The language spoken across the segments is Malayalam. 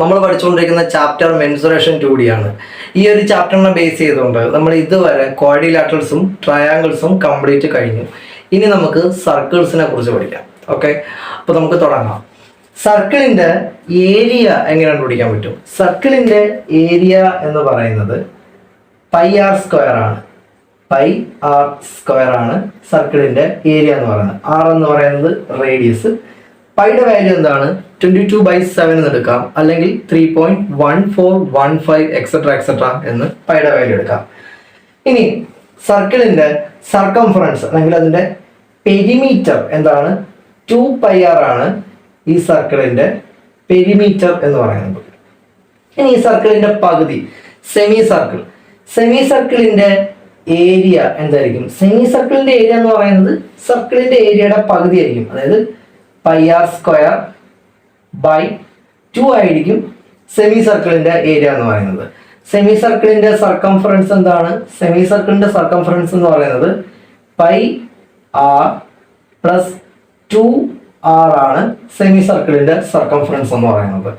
നമ്മൾ പഠിച്ചുകൊണ്ടിരിക്കുന്ന ചാപ്റ്റർ മെൻസുറേഷൻ 2D ആണ്. ഈ ഒരു ചാപ്റ്ററിനെ ബേസ് ചെയ്തുകൊണ്ട് നമ്മൾ ഇതുവരെ ക്വാഡ്രിലാറ്ററൽസും ട്രയാങ്കിൾസും കംപ്ലീറ്റ് കഴിഞ്ഞു. ഇനി നമുക്ക് സർക്കിൾസിനെ കുറിച്ച് പഠിക്കാം. ഓക്കെ, അപ്പോൾ നമുക്ക് തുടങ്ങാം. സർക്കിളിന്റെ ഏരിയ എങ്ങനെ കണ്ടുപിടിക്കാൻ പറ്റും? സർക്കിളിന്റെ ഏരിയ എന്ന് പറയുന്നത് πr² ആണ്. πr² ആണ് സർക്കിളിന്റെ ഏരിയ എന്ന് പറയുന്നത്. r എന്ന് പറയുന്നത് റേഡിയസ്. പൈയുടെ വാല്യൂ എന്താണ്? 22/7 എന്ന് എടുക്കാം, അല്ലെങ്കിൽ 3.1415 എക്സെട്ര എന്ന് പൈയുടെ വാല്യൂ എടുക്കാം. ഇനി സർക്കിളിന്റെ സർക്കംഫറൻസ് അല്ലെങ്കിൽ അതിന്റെ പെരിമീറ്റർ എന്താണ്? 2πr ആണ് ഈ സർക്കിളിന്റെ പെരിമീറ്റർ എന്ന് പറയുന്നത്. ഇനി ഈ സർക്കിളിന്റെ പകുതി സെമി സർക്കിളിന്റെ ഏരിയ എന്തായിരിക്കും? സെമി സർക്കിളിന്റെ ഏരിയ എന്ന് പറയുന്നത് സർക്കിളിന്റെ ഏരിയയുടെ പകുതി ആയിരിക്കും. അതായത് πr²/2 ആയിരിക്കും സെമി സർക്കിളിന്റെ ഏരിയ എന്ന് പറയുന്നത്. സെമി സർക്കിളിന്റെ സർക്കംഫറൻസ് എന്താണ്? സെമി സർക്കിളിന്റെ സർക്കംഫറൻസ് എന്ന് പറയുന്നത് πr+2r ആണ് സെമി സർക്കിളിന്റെ സർക്കംഫറൻസ് എന്ന് പറയുന്നത്.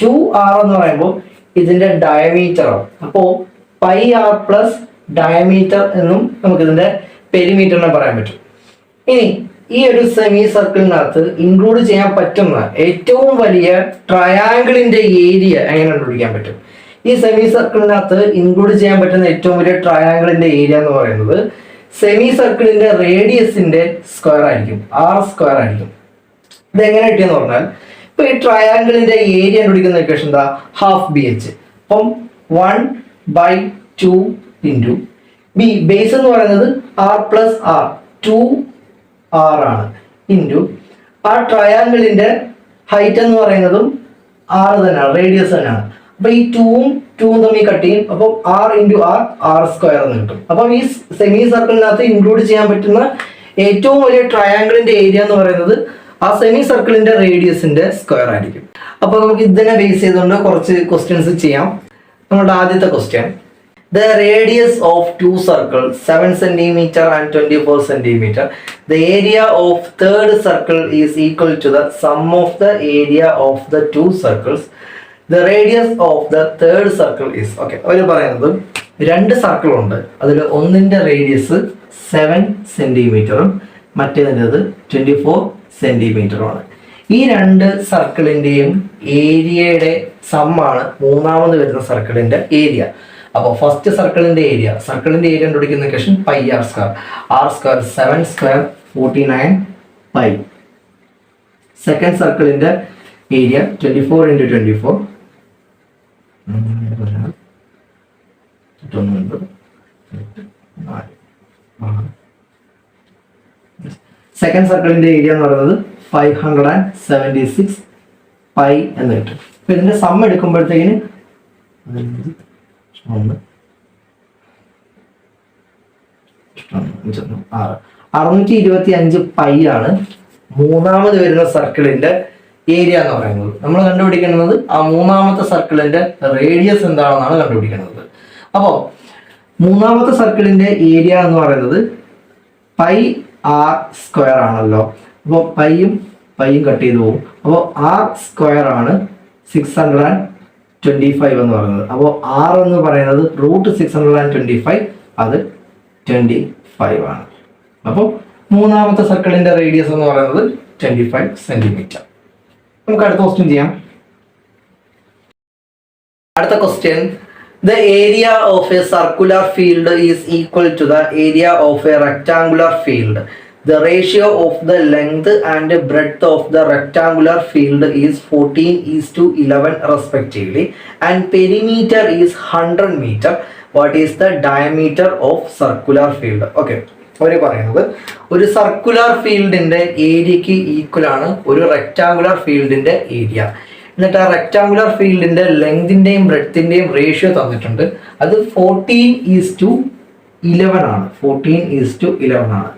2r എന്ന് പറയുമ്പോൾ ഇതിന്റെ ഡയമീറ്റർ ആണ്. അപ്പോൾ πr+ ഡയമീറ്റർ എന്നും നമുക്ക് ഇതിന്റെ പെരിമീറ്ററിനെ പറയാൻ പറ്റും. ഇനി ഈ ഒരു സെമി സർക്കിളിനകത്ത് ഇൻക്ലൂഡ് ചെയ്യാൻ പറ്റുന്ന ഏറ്റവും വലിയ ട്രയാങ്കിളിന്റെ ഏരിയ എങ്ങനെ കണ്ടുപിടിക്കാൻ പറ്റും? ഈ സെമി സർക്കിളിനകത്ത് ഇൻക്ലൂഡ് ചെയ്യാൻ പറ്റുന്ന ഏറ്റവും വലിയ ട്രയാങ്കിളിന്റെ ഏരിയ എന്ന് പറയുന്നത് സെമി സർക്കിളിന്റെ റേഡിയസിന്റെ സ്ക്വയർ ആയിരിക്കും, r² ആയിരിക്കും. ഇതെങ്ങനെ കിട്ടിയെന്ന് പറഞ്ഞാൽ, ഇപ്പൊ ഈ ട്രയാങ്കിളിന്റെ ഏരിയ കണ്ടുപിടിക്കുന്ന ഇക്വേഷൻ എന്താ? ½ അപ്പം 1/2 ഇൻറ്റു ബി. ബേസ് എന്ന് പറയുന്നത് r+r 2r ആണ്, ഇൻറ്റു ആ ട്രയാങ്കിളിന്റെ ഹൈറ്റ് എന്ന് പറയുന്നതും r തന്നെയാണ്, റേഡിയസ് തന്നെയാണ്. അപ്പൊ ഈ 2ഉം തമ്മിൽ കട്ട് ചെയ്യും. അപ്പം r × r² എന്ന് കിട്ടും. അപ്പം ഈ സെമി സർക്കിളിനകത്ത് ഇൻക്ലൂഡ് ചെയ്യാൻ പറ്റുന്ന ഏറ്റവും വലിയ ട്രയാങ്കിളിന്റെ ഏരിയ എന്ന് പറയുന്നത് ആ സെമി സർക്കിളിന്റെ റേഡിയസിന്റെ സ്ക്വയർ ആയിരിക്കും. അപ്പൊ നമുക്ക് ഇതിനെ ബേസ് ചെയ്തുകൊണ്ട് കുറച്ച് ക്വസ്റ്റ്യൻസ് ചെയ്യാം. നമ്മുടെ ആദ്യത്തെ question: The radius of two circles 7 cm and 24 cm. The area of third circle is equal to the sum of the area of the two circles. The radius of the third circle is. Okay, അവര് പറയുന്നത് രണ്ട് സർക്കിൾ ഉണ്ട്. അതിൽ ഒന്നിന്റെ റേഡിയസ് 7 സെന്റിമീറ്ററും മറ്റേതിൻ്റെത് 24 സെന്റിമീറ്ററുമാണ്. ഈ രണ്ട് സർക്കിളിന്റെയും ഏരിയയുടെ സമ്മാണ് മൂന്നാമത് വരുന്ന സർക്കിളിന്റെ ഏരിയ. അപ്പോൾ ഫസ്റ്റ് സർക്കിളിന്റെ ഏരിയ കണ്ടുപിടിക്കുന്ന ഇക്വേഷൻ πr². r² 7² 49 π. സെക്കൻഡ് സർക്കിളിന്റെ ഏരിയ 24 × 24 സെക്കൻഡ് സർക്കിളിന്റെ ഏരിയ എന്ന് പറയുന്നത് 576 π എന്ന് കിട്ടും. അപ്പൊ ഇതിന്റെ സം എടുക്കുമ്പോഴത്തേക്കിന് 625 π ആണ് മൂന്നാമത് വരുന്ന സർക്കിളിന്റെ ഏരിയ എന്ന് പറയുന്നത്. നമ്മൾ കണ്ടുപിടിക്കുന്നത് ആ മൂന്നാമത്തെ സർക്കിളിന്റെ റേഡിയസ് എന്താണെന്നാണ് കണ്ടുപിടിക്കുന്നത്. അപ്പോൾ മൂന്നാമത്തെ സർക്കിളിന്റെ ഏരിയ എന്ന് പറയുന്നത് πr² ആണല്ലോ. അപ്പോൾ പൈയും കട്ട് ചെയ്തു പോകും. അപ്പോൾ r² ആണ് 625 എന്ന് പറയുന്നത്. അപ്പോൾ r എന്ന് പറയുന്നത് √625, അത് 25 ആണ്. അപ്പോൾ മൂന്നാമത്തെ സർക്കിളിന്റെ റേഡിയസ് എന്ന് പറയുന്നത് 25 സെന്റിമീറ്റർ. നമുക്ക് അടുത്ത ക്വസ്റ്റ്യൻ ചെയ്യാം. അടുത്ത question: The area of a circular field is equal to the area of a rectangular field. The ratio of the length and breadth of the rectangular field is 14:11 respectively, and perimeter is 100 meter. What is the diameter of circular field? Okay, അവര് പറയുന്നത് ഒരു സർക്കുലർ ഫീൽഡിന്റെ ഏരിയക്ക് ഈക്വൽ ആണ് ഒരു റെക്ടാങ്കുലർ ഫീൽഡിന്റെ ഏരിയ. എന്നിട്ട് ആ റെക്ടാങ്കുലർ ഫീൽഡിന്റെ ലെങ്തിന്റെയും ബ്രെഡ്ത്തിന്റെയും റേഷ്യോ തന്നിട്ടുണ്ട്. അത് 14:11 ആണ്. 14:11 ആണ്.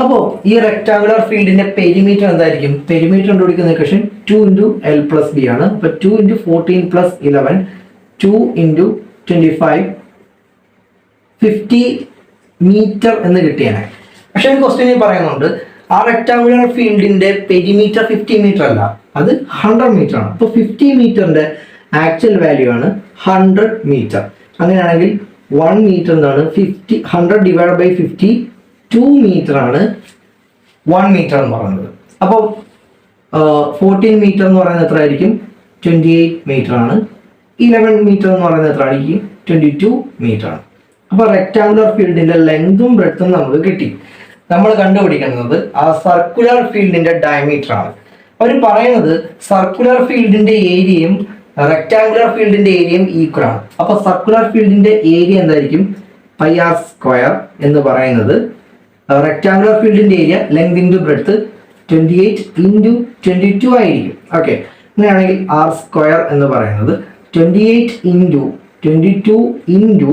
അപ്പോൾ ഈ റെക്ടാങ്കുലർ ഫീൽഡിന്റെ പെരിമീറ്റർ എന്തായിരിക്കും? പെരിമീറ്റർ കണ്ടുപിടിക്കുന്ന ഇക്വേഷൻ 2 × l+b ആണ്. അപ്പോൾ 2 × 14 + 11 2 × 25 50 മീറ്റർ എന്ന് കിട്ടിയാണ്. പക്ഷെ ഒരു ക്വസ്റ്റ്യൻ പറയുന്നുണ്ട് ആ റെക്ടാങ്കുലർ ഫീൽഡിന്റെ പെരിമീറ്റർ 50 മീറ്റർ അല്ല, അത് 100 മീറ്റർ ആണ്. അപ്പോൾ 50 മീറ്ററിന്റെ ആക്ച്വൽ വാല്യൂ ആണ് 100 മീറ്റർ. അങ്ങനെയാണെങ്കിൽ 1 മീറ്റർ എന്താണ് 100 ഡിവൈഡ് ബൈ 52 മീറ്റർ ആണ് 1 മീറ്റർ എന്ന് പറയുന്നത്. അപ്പോൾ 14 മീറ്റർ എന്ന് പറയുന്നത് എത്ര ആയിരിക്കും? 28 മീറ്റർ ആണ്. 11 മീറ്റർ എന്ന് പറയുന്നത് എത്ര ആയിരിക്കും? 22 മീറ്റർ ആണ്. അപ്പോൾ റെക്ടാങ്കുലർ ഫീൽഡിന്റെ ലെങ്തും ബ്രെഡ്ത്തും നമുക്ക് കിട്ടി. നമ്മൾ കണ്ടുപിടിക്കുന്നത് ആ സർക്കുലർ ഫീൽഡിന്റെ ഡയമീറ്റർ ആണ്. അവർ പറയുന്നത് സർക്കുലർ ഫീൽഡിന്റെ ഏരിയയും റെക്ടാങ്കുലർ ഫീൽഡിന്റെ ഏരിയയും ഈക്വൽ ആണ്. അപ്പോൾ സർക്കുലർ ഫീൽഡിന്റെ ഏരിയ എന്തായിരിക്കും? പൈ ആർ സ്ക്വയർ എന്ന് പറയുന്നത് റെക്ടാങ്കുലർ ഫീൽഡിന്റെ area length into breadth 28 into 22 ആയിരിക്കും. ഓക്കെ, അങ്ങനെയാണെങ്കിൽ ആർ സ്ക്വയർ എന്ന് പറയുന്നത് 28 ഇൻറ്റു 22 ഇൻറ്റു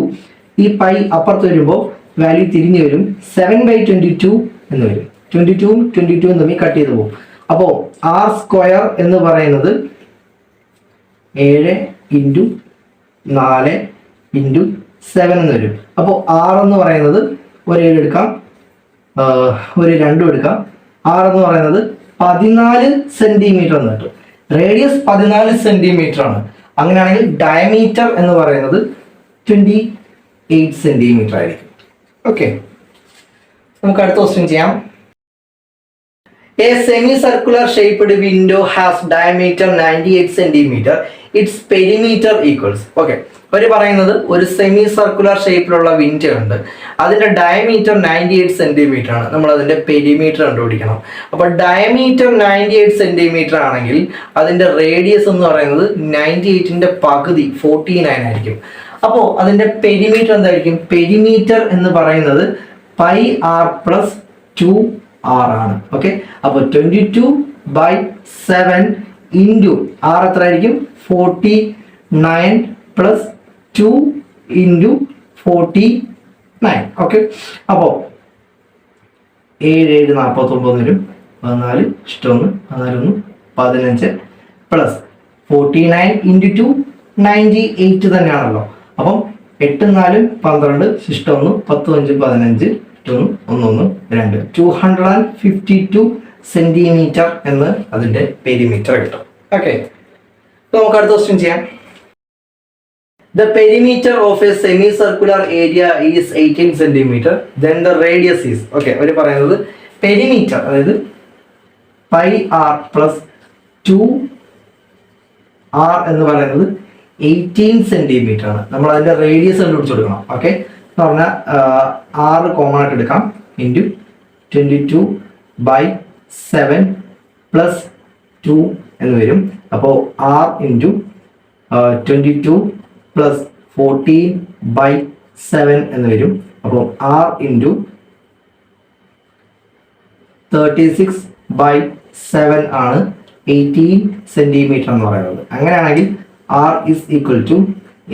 ഈ പൈ അപ്പുറത്ത് വരുമ്പോൾ വാല്യൂ തിരിഞ്ഞു വരും 7/22 എന്ന് വരും. 22ഉം 22ഉം തമ്മിൽ കട്ട് ചെയ്ത് പോകും. അപ്പോൾ ആർ സ്ക്വയർ എന്ന് പറയുന്നത് 7 ഇൻറ്റു 4 ഇൻറ്റു 7 എന്ന് വരും. അപ്പോൾ ആർ എന്ന് പറയുന്നത് ഒരു 7 എടുക്കാം, ഒരു 2 എടുക്കാം. ആർ എന്ന് പറയുന്നത് 14 സെന്റിമീറ്റർ എന്ന് കിട്ടും. റേഡിയസ് 14 സെന്റിമീറ്റർ ആണ്. അങ്ങനെയാണെങ്കിൽ ഡയമീറ്റർ എന്ന് പറയുന്നത് 28 സെന്റിമീറ്റർ ആയിരിക്കും. ഓക്കെ, നമുക്ക് അടുത്ത ക്വസ്റ്റ്യൻ ചെയ്യാം. A semicircular shaped window has diameter 98 centimeter. Its perimeter equals. Okay, അവർ പറയുന്നത് ഒരു സെമി സർക്കുലർ ഷേപ്പിലുള്ള വിൻഡോ ഉണ്ട്, അതിന്റെ ഡയമീറ്റർ 98 സെന്റിമീറ്റർ ആണ്. നമ്മൾ അതിന്റെ പെരിമീറ്റർ കണ്ടുപിടിക്കണം. അപ്പോൾ ഡയമീറ്റർ 98 സെന്റിമീറ്റർ ആണെങ്കിൽ അതിന്റെ റേഡിയസ് എന്ന് പറയുന്നത് 98ന്റെ പകുതി 49 ആയിരിക്കും. അപ്പോൾ അതിന്റെ പെരിമീറ്റർ എന്തായിരിക്കും? പെരിമീറ്റർ എന്ന് പറയുന്നത് പൈ ആർ പ്ലസ് 2r ആണ്. ഓക്കെ, അപ്പോൾ 22/7 ഇൻറ്റു ആർ എത്ര ആയിരിക്കും? 49 പ്ലസ് 2 ഇൻറ്റു 49. ഓക്കെ, അപ്പോൾ 7 49 വരും, 14 ഇഷ്ടമൊന്ന് 14 15 പ്ലസ് 49 ഇൻറ്റു 2 98 തന്നെയാണല്ലോ. അപ്പം 8 4 12 ഇഷ്ടമൊന്ന് 10 5 15 1 2 252 സെന്റിമീറ്റർ എന്ന് അതിന്റെ പെരിമീറ്റർ കിട്ടും. ഓക്കെ, നമുക്ക് അടുത്ത ക്വസ്റ്റ്യൻ ചെയ്യാം. The perimeter of a semicircular area is 18 centimeter. Then the radius is. Okay, അവർ പറയുന്നത് പെരിമീറ്റർ അതായത് പൈ ആർ പ്ലസ് 2r എന്ന് പറയുന്നത് 18 സെന്റിമീറ്റർ ആണ്. നമ്മൾ അതിന്റെ റേഡിയസ് കണ്ടുപിടിച്ച് കൊടുക്കണം. ഓക്കെ, എന്ന് പറഞ്ഞാൽ 6 കോമൺ ആയിട്ട് എടുക്കാം ഇൻറ്റു 22/7 പ്ലസ് 2 എന്ന് വരും. അപ്പോൾ ആർ ഇൻറ്റു 22 പ്ലസ് 14/7 എന്ന് വരും. അപ്പോൾ ആർ ഇൻറ്റു 36/7 ആണ് 18 സെന്റിമീറ്റർ എന്ന് പറയുന്നത്. അങ്ങനെയാണെങ്കിൽ R is equal to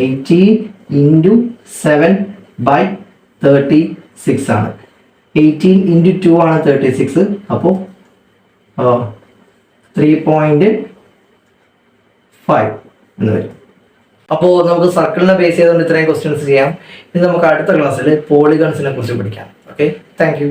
18 into 7/36 ആണ്. 18 ഇൻറ്റു 2 ആണ് 36. അപ്പോൾ 3.5 എന്ന് വരും. അപ്പോൾ നമുക്ക് സർക്കിളിനെ ബേസ് ചെയ്തുകൊണ്ട് ഇത്രയും ക്വസ്റ്റ്യൻസ് ചെയ്യാം. ഇനി നമുക്ക് അടുത്ത ക്ലാസ്സിൽ പോളിഗൺസിനെ കുറിച്ച് പഠിക്കാം. Okay, thank you.